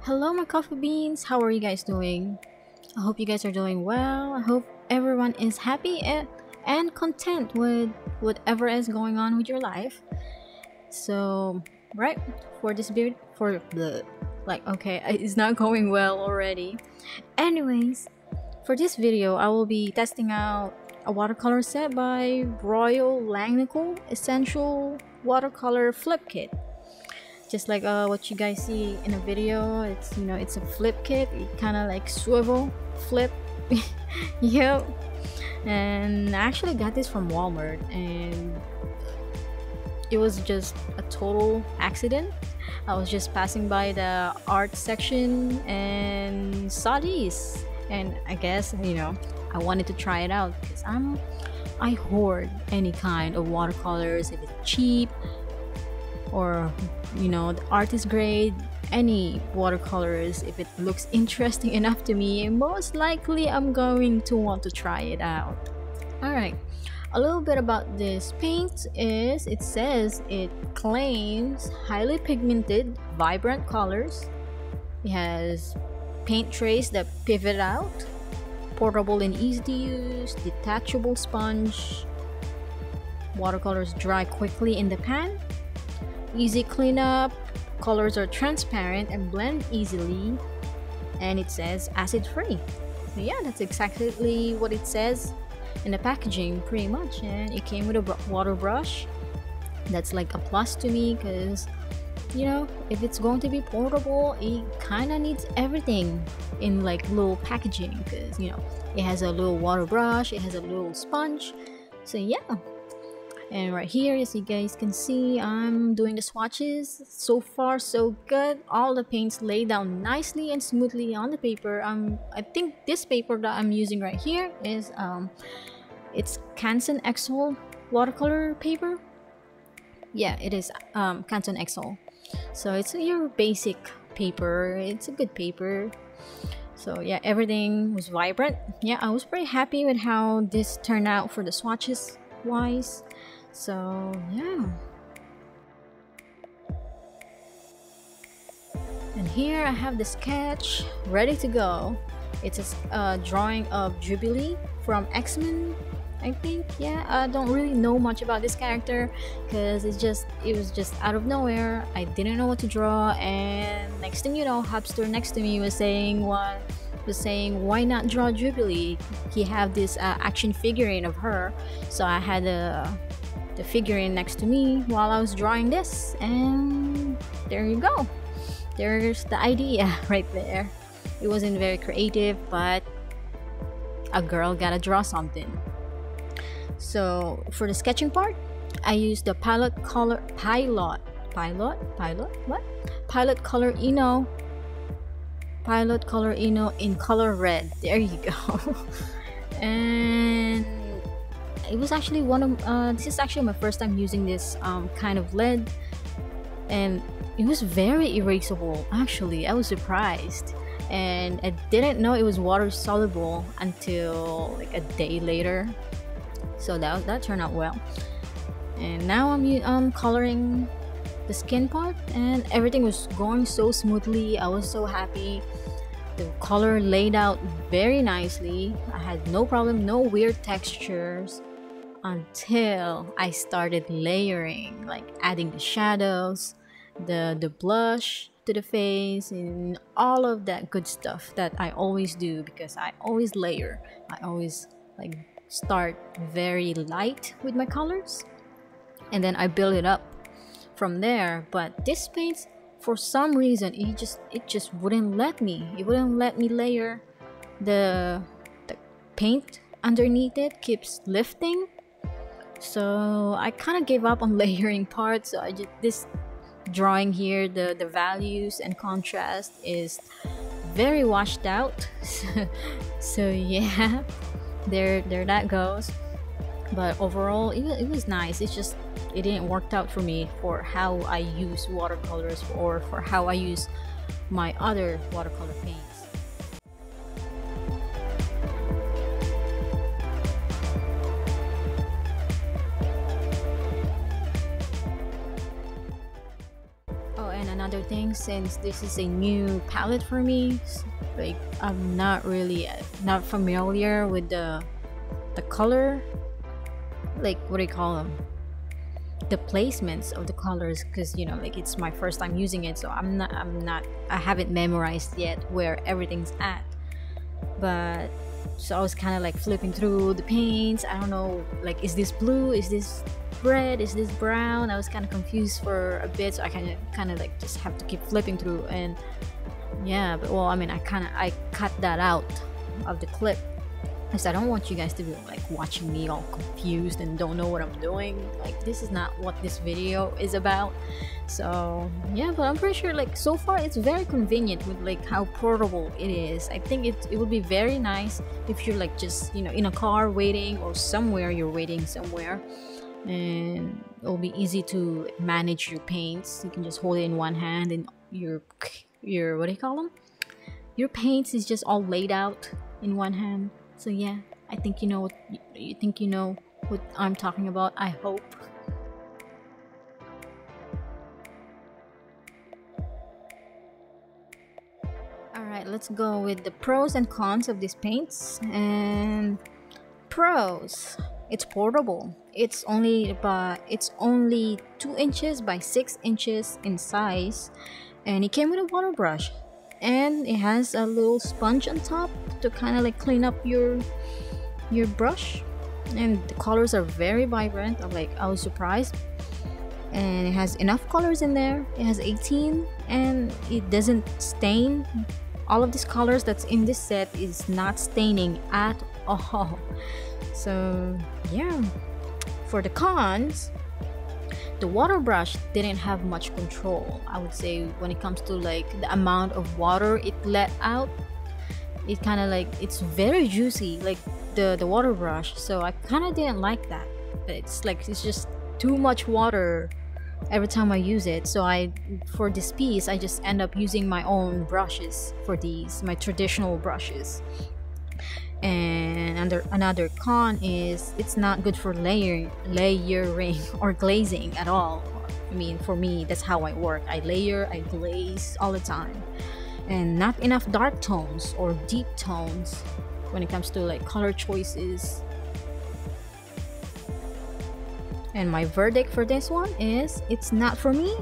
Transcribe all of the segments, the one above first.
Hello, my coffee beans. How are you guys doing? I hope you guys are doing well. I hope everyone is happy and content with whatever is going on with your life. So, right for this video, for the okay, it's not going well already. Anyways, for this video, I will be testing out a watercolor set by Royal Langnickel Essential Watercolor Flip Kit. Just like what you guys see in a video, it's a flip kit. It kind of like swivel flip. Yep. And I actually got this from Walmart, and it was just a total accident. I was just passing by the art section and saw these, and I guess I wanted to try it out because I hoard any kind of watercolors if it's cheap or the artist grade. Any watercolors, if it looks interesting enough to me, most likely I'm going to want to try it out. Alright, a little bit about this paint is it says it claims highly pigmented vibrant colors. It has paint trays that pivot out, portable and easy to use, detachable sponge, watercolors dry quickly in the pan, easy cleanup, colors are transparent and blend easily, and it says acid free. So yeah, that's exactly what it says in the packaging pretty much. And it came with a water brush. That's like a plus to me because if it's going to be portable, it kind of needs everything in like little packaging because it has a little water brush, it has a little sponge. So yeah. And right here, as you guys can see, I'm doing the swatches. So far so good. All the paints lay down nicely and smoothly on the paper. I think this paper that I'm using right here is it's Canson XL watercolor paper. Yeah, it is Canson XL. So it's your basic paper. It's a good paper. So yeah, everything was vibrant. Yeah, I was pretty happy with how this turned out for the swatches wise. So yeah, and here I have the sketch ready to go. It's a drawing of Jubilee from X-Men, I think. Yeah, I don't really know much about this character because it was just out of nowhere. I didn't know what to draw, and next thing you know, Hubster next to me was saying why not draw Jubilee? He have this action figurine of her, so I had the figurine next to me while I was drawing this, and there you go. There's the idea right there. It wasn't very creative, but a girl gotta draw something. So for the sketching part, I used the Pilot Color Eno in color red. There you go. And it was actually this is actually my first time using this kind of lead, and it was very erasable. Actually, I was surprised, and I didn't know it was water soluble until like a day later. So that turned out well. And now I'm coloring the skin part, and everything was going so smoothly. I was so happy. The color laid out very nicely. I had no problem, no weird textures, until I started layering, like adding the shadows, the blush to the face, and all of that good stuff that I always do because I always layer. I always like start very light with my colors, and then I build it up from there. But this paint, for some reason, it just wouldn't let me. It wouldn't let me layer. The paint underneath it keeps lifting. So I kind of gave up on layering parts. So this drawing here, the values and contrast is very washed out. So yeah, there that goes. But overall, it was nice. It's just it didn't work out for me for how I use watercolors or for how I use my other watercolor paints. another thing, since this is a new palette for me, like I'm not really not familiar with the color, like what do you call them, the placements of the colors, because you know, like it's my first time using it, so I haven't memorized yet where everything's at. But so I was kind of like flipping through the paints. I don't know, like, is this blue, is this red, is this brown? I was kind of confused for a bit, so I kind of like just have to keep flipping through. And yeah, but well, I mean, I cut that out of the clip, because I don't want you guys to be like watching me all confused and don't know what I'm doing. Like, this is not what this video is about. So yeah, but I'm pretty sure like so far it's very convenient with like how portable it is. I think it would be very nice if you're like just, you know, in a car waiting, or somewhere you're waiting somewhere, and it'll be easy to manage your paints. You can just hold it in one hand, and your what do you call them, your paints is just all laid out in one hand. So yeah, I think you know what I'm talking about, I hope. Alright, let's go with the pros and cons of these paints. And pros: it's portable. It's only 2 inches by 6 inches in size, and it came with a water brush, and it has a little sponge on top to kind of like clean up your brush. And the colors are very vibrant. I was surprised, and it has enough colors in there. It has 18, and it doesn't stain. All of these colors that's in this set is not staining at all. So yeah, for the cons, the water brush didn't have much control, I would say, when it comes to like the amount of water it let out. It kind of like, it's very juicy, like the water brush, so I kind of didn't like that. But it's like, it's just too much water every time I use it. So for this piece, I just end up using my own brushes for these, my traditional brushes. And another con is it's not good for layering or glazing at all. I mean, for me, that's how I work. I layer, I glaze all the time, and not enough dark tones or deep tones when it comes to like color choices. And my verdict for this one is it's not for me.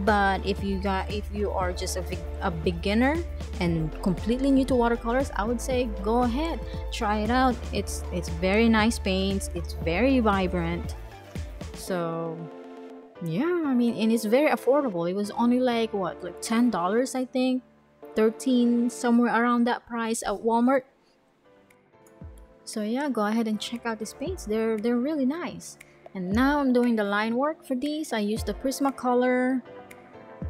But if you are just a beginner and completely new to watercolors, I would say go ahead, try it out. It's very nice paints, it's very vibrant. So yeah, I mean, and it's very affordable. It was only like what, like $10, I think, 13, somewhere around that price at Walmart. So yeah, go ahead and check out these paints. They're really nice. And now I'm doing the line work for these. I used the Prismacolor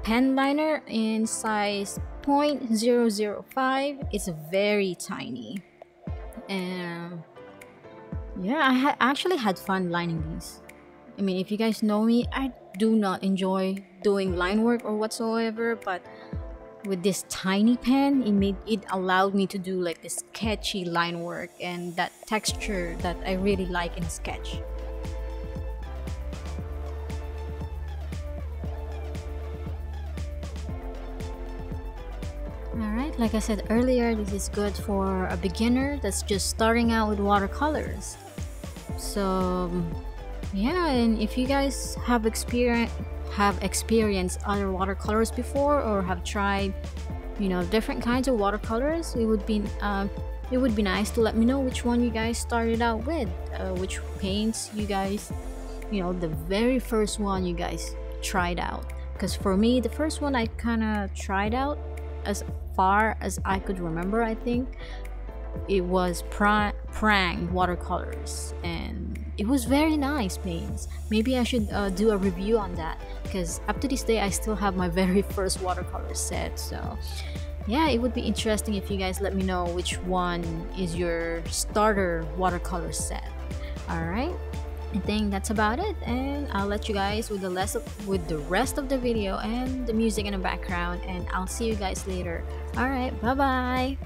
pen liner in size 0.005. It's very tiny, and yeah, I actually had fun lining these. I mean, if you guys know me, I do not enjoy doing line work or whatsoever, but with this tiny pen, it allowed me to do like this sketchy line work and that texture that I really like in sketch. Alright, like I said earlier, this is good for a beginner that's just starting out with watercolors. So yeah, and if you guys have experienced other watercolors before, or have tried, you know, different kinds of watercolors, it would be nice to let me know which one you guys started out with, which paints you guys, you know, the very first one you guys tried out. Because for me, the first one I kind of tried out, as far as I could remember, I think it was Prang watercolors, and it was very nice paints. Maybe I should do a review on that, because up to this day I still have my very first watercolor set. So yeah, it would be interesting if you guys let me know which one is your starter watercolor set. Alright, I think that's about it, and I'll let you guys with the rest of the video and the music in the background, and I'll see you guys later. Alright, bye bye.